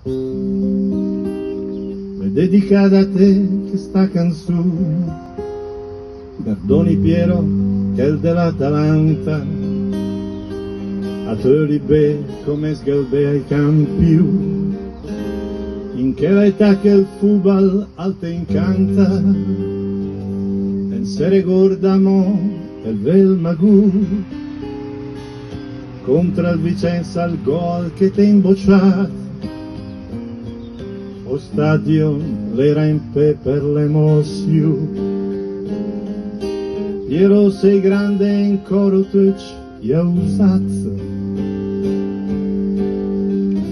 è dedicata a te questa canzone. Perdoni Piero, che è il dell'Atalanta, a te libè come sgalbea ai campi, in che l'età che il football al te incanta, e se ricordamo il vel magù, contro il Vicenza il gol che te imbocciato, o stadio l'era in pe per l'emozione. Piero sei grande in coro tuc e usazzo,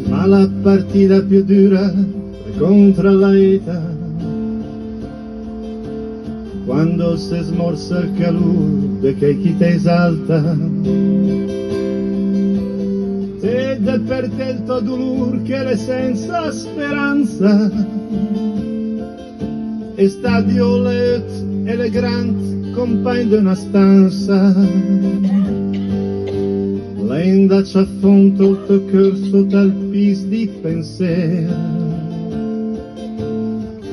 ma la partita più dura è contro la età, quando si smorza il calore che chi te esalta, ed è per te il tuo dolore che è senza speranza, e stadio let elegante compagno di una stanza, l'enda ci affonda il tuo corso dal pis di pensiero,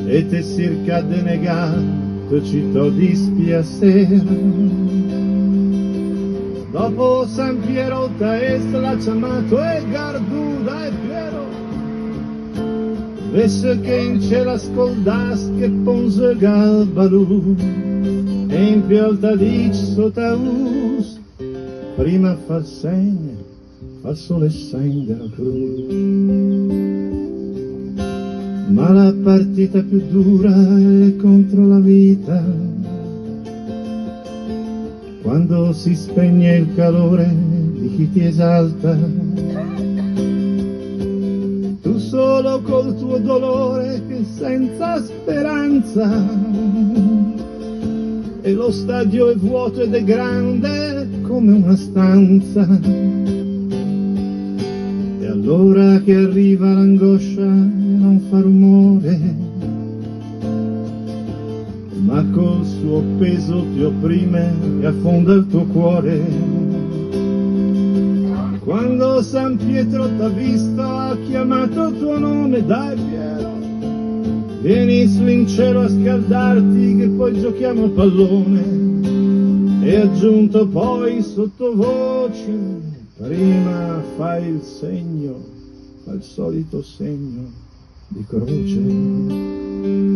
e te cerca di negare ci to dispiacere. Dopo San Piero t'è l'ha chiamato e Garduda e Piero, vesse che in cielo ascoltas che ponse galbalù, e in piolta dic sotaus, prima fa il segno, fa solo il segno della cruz. Ma la partita più dura è contro la vita, quando si spegne il calore di chi ti esalta, tu solo col tuo dolore che senza speranza, e lo stadio è vuoto ed è grande come una stanza, e allora che arriva l'angoscia non fa rumore, ma col suo peso ti opprime e affonda il tuo cuore. Quando San Pietro t'ha visto ha chiamato il tuo nome, dai Piero, vieni su in cielo a scaldarti che poi giochiamo a pallone, e aggiunto poi sottovoce, prima fai il segno, fa il solito segno di croce.